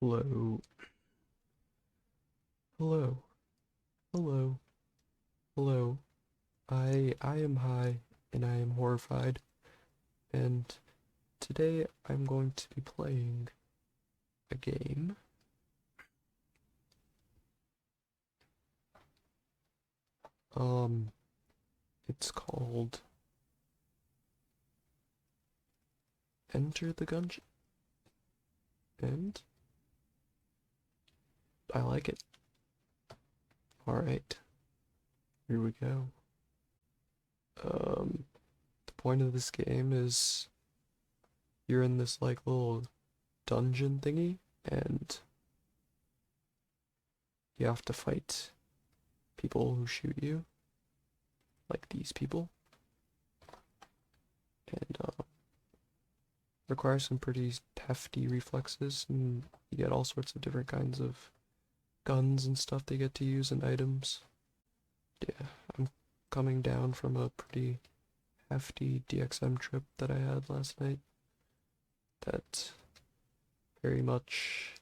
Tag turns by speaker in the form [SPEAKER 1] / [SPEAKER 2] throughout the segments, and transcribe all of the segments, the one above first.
[SPEAKER 1] Hello, hello, hello, hello. I am high and I am horrified, and today I'm going to be playing a game. Um, it's called Enter the Gungeon, and I like it. Alright, here we go. The point of this game is you're in this like little dungeon thingy, and you have to fight people who shoot you, like these people, and requires some pretty hefty reflexes, and you get all sorts of different kinds of guns and stuff they get to use and items. Yeah, I'm coming down from a pretty hefty DXM trip that I had last night that very much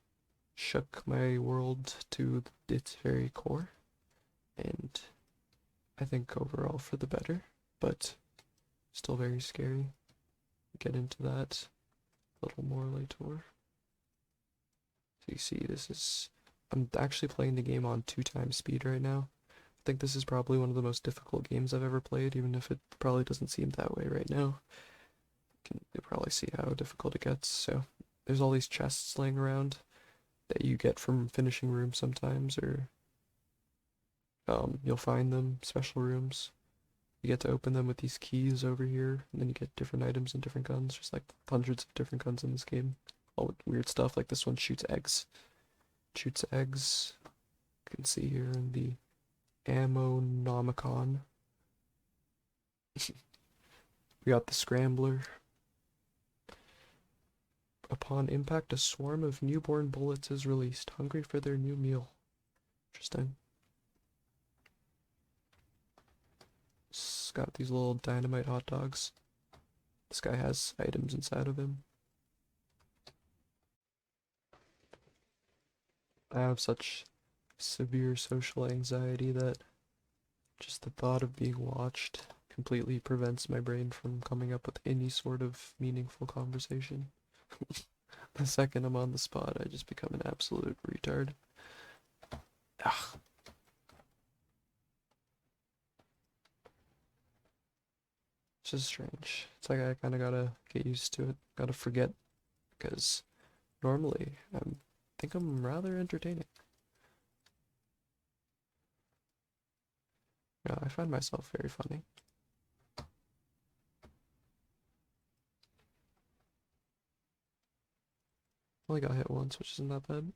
[SPEAKER 1] shook my world to its very core, and I think overall for the better, but still very scary. Get into that a little more later. So you see, I'm actually playing the game on 2x speed right now. I think this is probably one of the most difficult games I've ever played, even if it probably doesn't seem that way right now. You'll probably see how difficult it gets. So there's all these chests laying around that you get from finishing rooms sometimes, or you'll find them, special rooms. You get to open them with these keys over here, and then you get different items and different guns. There's like hundreds of different guns in this game. All with weird stuff, like this one shoots eggs. Shoots eggs. You can see here in the Ammonomicon. We got the Scrambler. Upon impact, a swarm of newborn bullets is released, hungry for their new meal. Interesting. It's got these little dynamite hot dogs. This guy has items inside of him. I have such severe social anxiety that just the thought of being watched completely prevents my brain from coming up with any sort of meaningful conversation. The second I'm on the spot, I just become an absolute retard. Ugh. It's just strange. It's like I kind of gotta get used to it, gotta forget, because normally think I'm rather entertaining. Yeah, I find myself very funny. Only got hit once, which isn't that bad.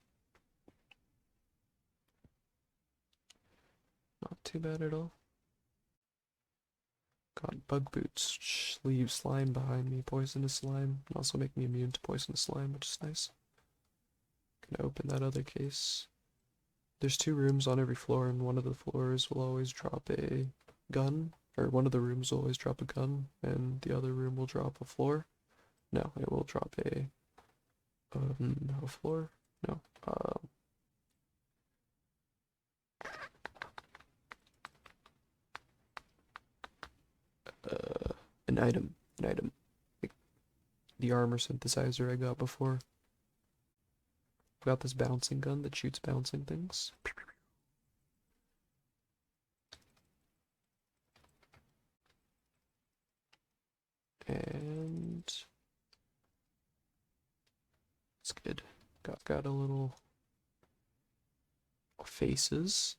[SPEAKER 1] Not too bad at all. Got bug boots, leave slime behind me, poisonous slime, and also make me immune to poisonous slime, which is nice. Gonna open that other case. There's 2 rooms on every floor, and one of the floors will always drop a gun, or one of the rooms will always drop a gun, and the other room will drop a floor. No, it will drop a floor? No, an item. Like the armor synthesizer I got before. Got this bouncing gun that shoots bouncing things. And it's good. Got a little faces.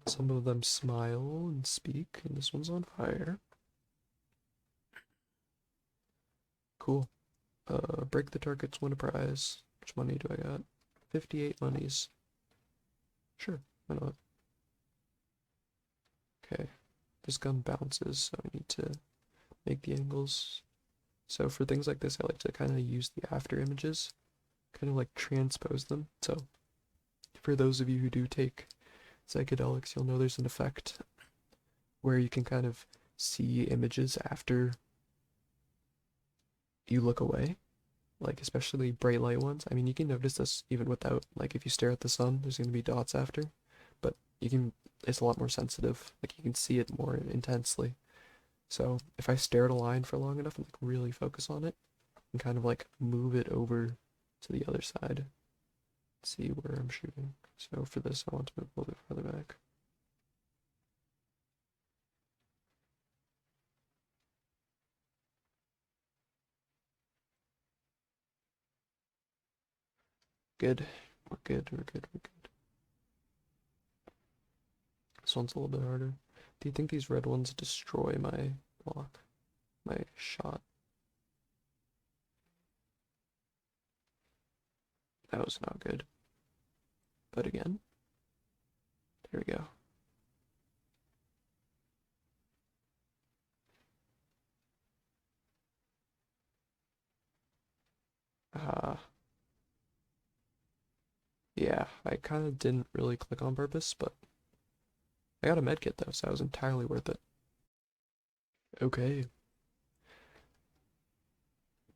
[SPEAKER 1] Some of them smile and speak, and this one's on fire. Cool. Break the targets, win a prize. Which money do I got? 58 monies. Sure, why not? Okay. This gun bounces, so I need to make the angles. So for things like this, I like to kind of use the after images, kind of like transpose them. So for those of you who do take psychedelics, you'll know there's an effect where you can kind of see images after you look away, like especially bright light ones. I mean, you can notice this even without, like if you stare at the sun, there's going to be dots after, but you can, it's a lot more sensitive. Like you can see it more intensely. So if I stare at a line for long enough and like really focus on it and kind of like move it over to the other side, see where I'm shooting. So for this, I want to move a little bit further back. Good. We're good. We're good. We're good. This one's a little bit harder. Do you think these red ones destroy my block? My shot? That was not good. But again, there we go. Yeah, I kind of didn't really click on purpose, but I got a medkit though, so that was entirely worth it. Okay.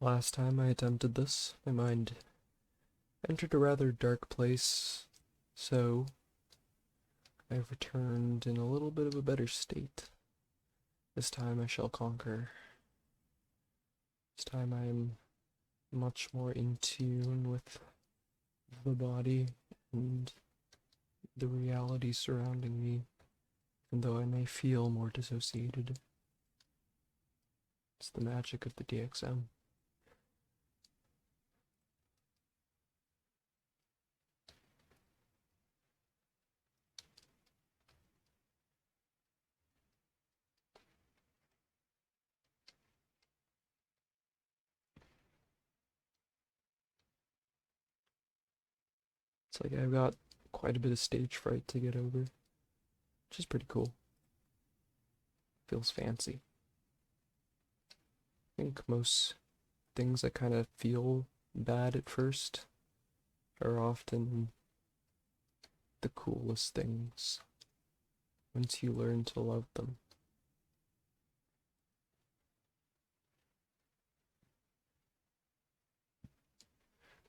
[SPEAKER 1] Last time I attempted this, my mind entered a rather dark place, so I've returned in a little bit of a better state. This time I shall conquer. This time I am much more in tune with the body and the reality surrounding me, even though I may feel more dissociated. It's the magic of the DXM. It's like I've got quite a bit of stage fright to get over, which is pretty cool. Feels fancy. I think most things that kind of feel bad at first are often the coolest things once you learn to love them.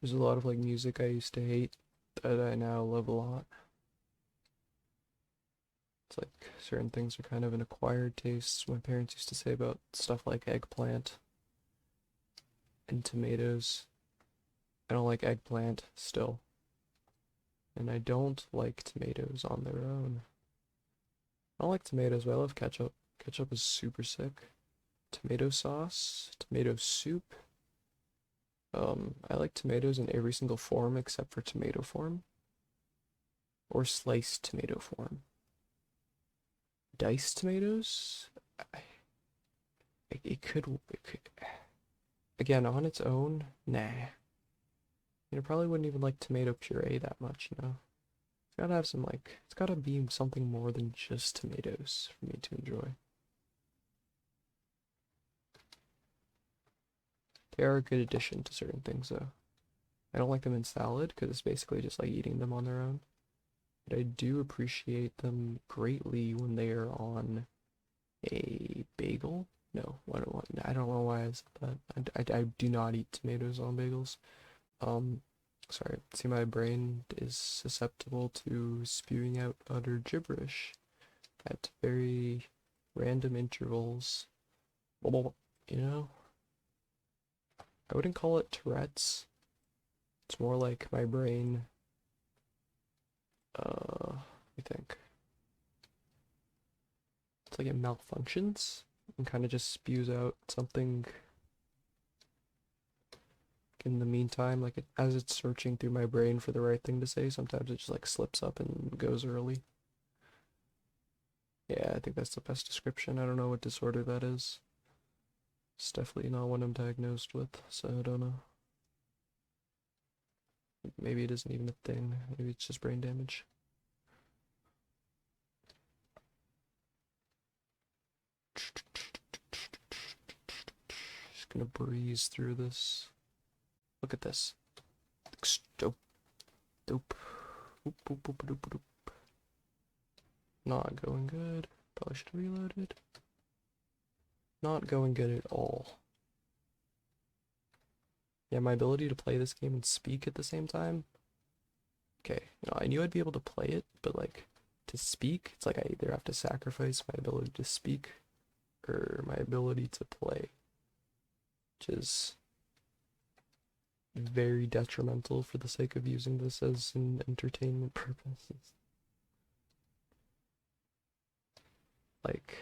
[SPEAKER 1] There's a lot of like music I used to hate that I now love a lot. It's like certain things are kind of an acquired taste. My parents used to say about stuff like eggplant and tomatoes. I don't like eggplant still. And I don't like tomatoes on their own. I don't like tomatoes, but I love ketchup. Ketchup is super sick. Tomato sauce, tomato soup. I like tomatoes in every single form except for tomato form. Or sliced tomato form. Diced tomatoes? It could, again, on its own, nah. You know, probably wouldn't even like tomato puree that much, you know? It's gotta have some, like, it's gotta be something more than just tomatoes for me to enjoy. They are a good addition to certain things, though. I don't like them in salad, because it's basically just like eating them on their own. But I do appreciate them greatly when they are on a bagel. No, I don't know why I said that. I do not eat tomatoes on bagels. Um, sorry. See, my brain is susceptible to spewing out utter gibberish at very random intervals. You know? I wouldn't call it Tourette's. It's more like my brain, I think. It's like it malfunctions and kind of just spews out something in the meantime, like as it's searching through my brain for the right thing to say, sometimes it just like slips up and goes early. Yeah, I think that's the best description. I don't know what disorder that is. It's definitely not one I'm diagnosed with, so I don't know. Maybe it isn't even a thing. Maybe it's just brain damage. Just gonna breeze through this. Look at this. Dope. Dope. Oop, oop, oop, oop, oop. Not going good. Probably should have reloaded. Not going good at all. Yeah, my ability to play this game and speak at the same time. Okay, I knew I'd be able to play it, but like to speak, it's like I either have to sacrifice my ability to speak or my ability to play, which is very detrimental for the sake of using this as an entertainment purposes. Like,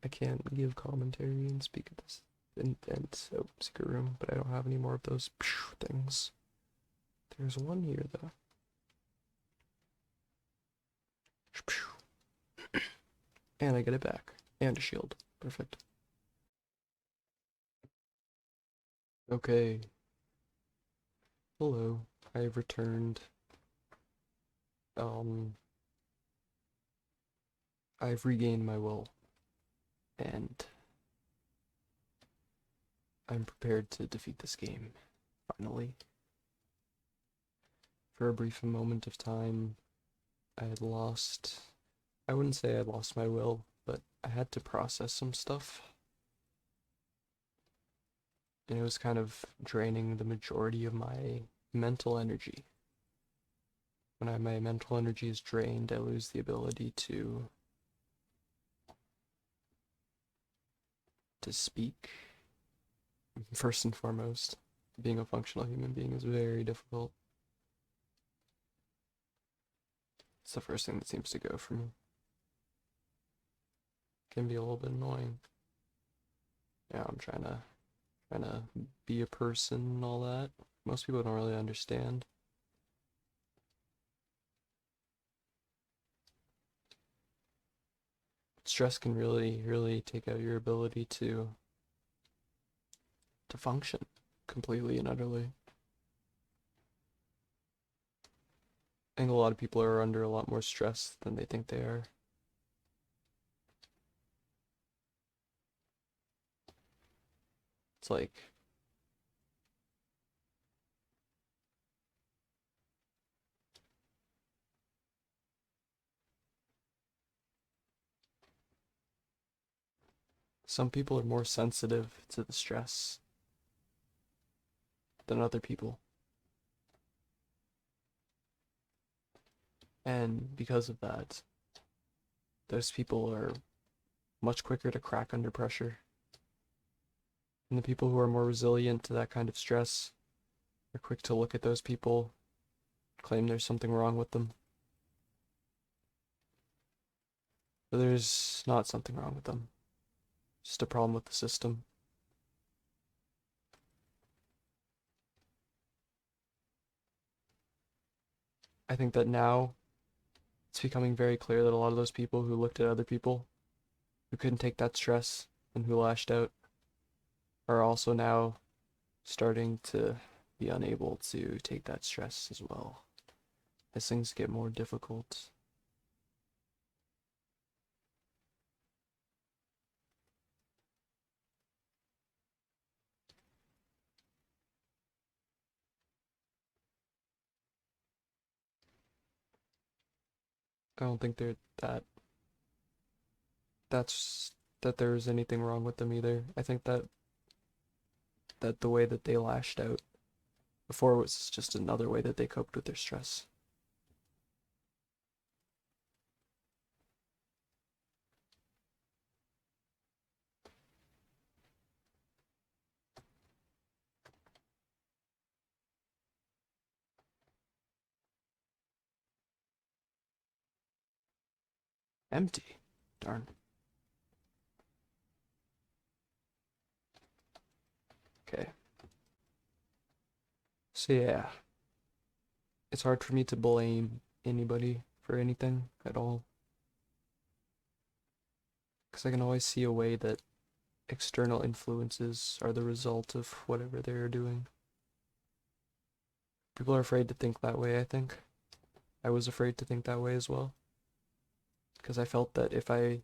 [SPEAKER 1] I can't give commentary and speak at this and secret room, but I don't have any more of those things. There's one here though. And I get it back. And a shield. Perfect. Okay. Hello. I've returned. I've regained my will. And I'm prepared to defeat this game. Finally. For a brief moment of time, I had lost. I wouldn't say I lost my will, but I had to process some stuff. And it was kind of draining the majority of my mental energy. When my mental energy is drained, I lose the ability to speak. First and foremost, being a functional human being is very difficult. It's the first thing that seems to go for me. Can be a little bit annoying. Yeah, I'm trying to be a person and all that. Most people don't really understand. Stress can really take out your ability to function completely and utterly. I think a lot of people are under a lot more stress than they think they are. It's like some people are more sensitive to the stress than other people. And because of that, those people are much quicker to crack under pressure. And the people who are more resilient to that kind of stress are quick to look at those people, claim there's something wrong with them. But there's not something wrong with them. Just a problem with the system. I think that now it's becoming very clear that a lot of those people who looked at other people who couldn't take that stress and who lashed out are also now starting to be unable to take that stress as well as things get more difficult. I don't think that's that there's anything wrong with them either. I think that the way that they lashed out before was just another way that they coped with their stress. Empty. Darn. Okay. So yeah, it's hard for me to blame anybody for anything at all. Because I can always see a way that external influences are the result of whatever they're doing. People are afraid to think that way, I think. I was afraid to think that way as well. Because I felt that if I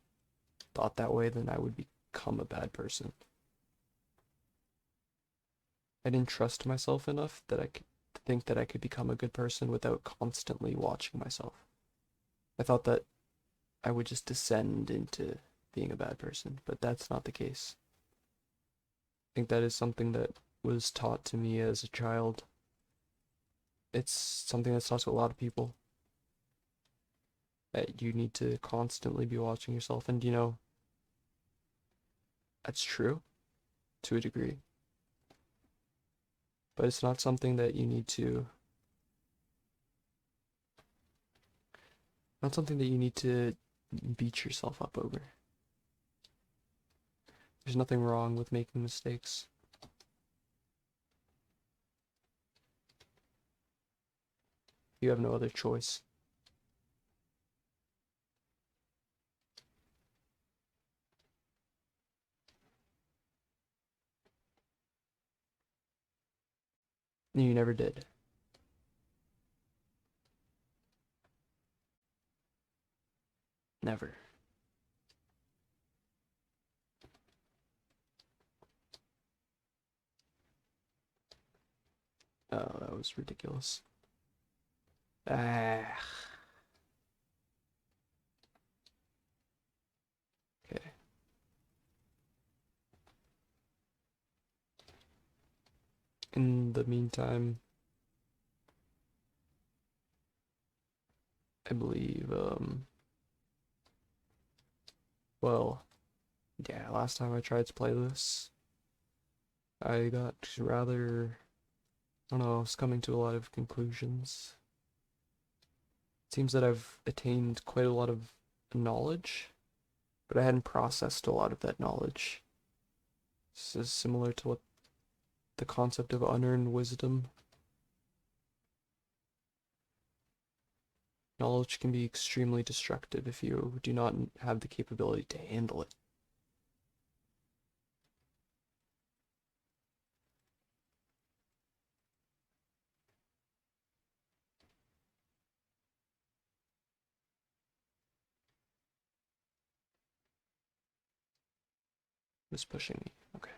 [SPEAKER 1] thought that way, then I would become a bad person. I didn't trust myself enough that I could think that I could become a good person without constantly watching myself. I thought that I would just descend into being a bad person, but that's not the case. I think that is something that was taught to me as a child. It's something that's taught to a lot of people. That you need to constantly be watching yourself, and that's true to a degree. But it's not something that you need to beat yourself up over. There's nothing wrong with making mistakes. You have no other choice. You never did. Never. Oh, that was ridiculous. Ah. Okay. In the meantime, I believe, well, yeah, last time I tried to play this, I got rather, I don't know, I was coming to a lot of conclusions. It seems that I've attained quite a lot of knowledge, but I hadn't processed a lot of that knowledge. This is similar to what the concept of unearned wisdom. Knowledge can be extremely destructive if you do not have the capability to handle it. It's pushing me. Okay.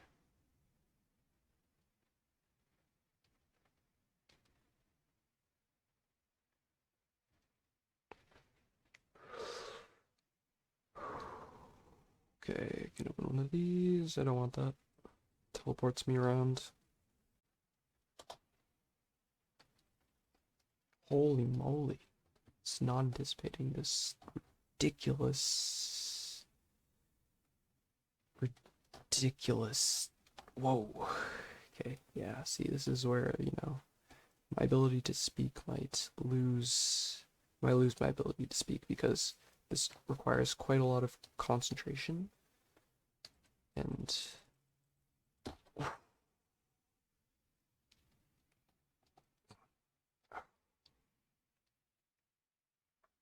[SPEAKER 1] Okay, I can open one of these. I don't want that. Teleports me around. Holy moly. It's not anticipating this ridiculous. Ridiculous. Whoa. Okay, yeah, see, this is where, my ability to speak might lose my ability to speak because this requires quite a lot of concentration and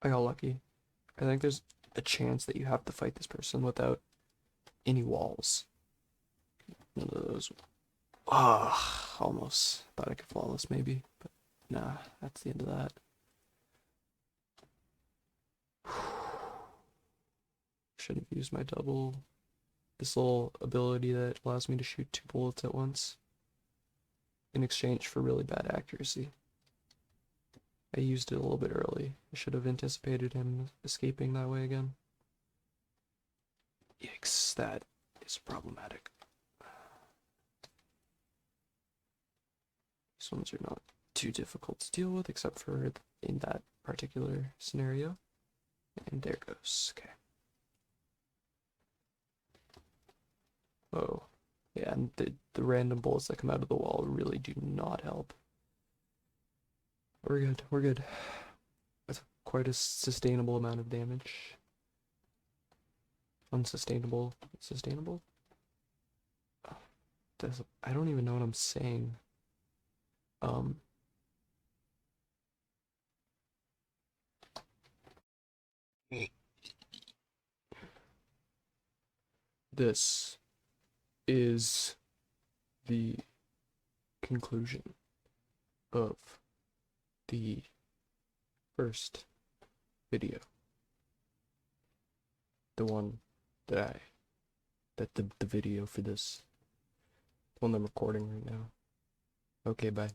[SPEAKER 1] I got lucky. I think there's a chance that you have to fight this person without any walls. None of those. Ah, almost thought I could flawless maybe, but nah, that's the end of that. Should have used my double. This little ability that allows me to shoot 2 bullets at once in exchange for really bad accuracy. I used it a little bit early. I should have anticipated him escaping that way again. Yikes, that is problematic. These ones are not too difficult to deal with, except for in that particular scenario. And there goes. Okay. Oh, yeah, and the random bullets that come out of the wall really do not help. We're good. We're good. That's quite a sustainable amount of damage. Unsustainable. Sustainable? Oh, I don't even know what I'm saying. This is the conclusion of the first video. The one that the video for this, the one I'm recording right now. Okay, bye.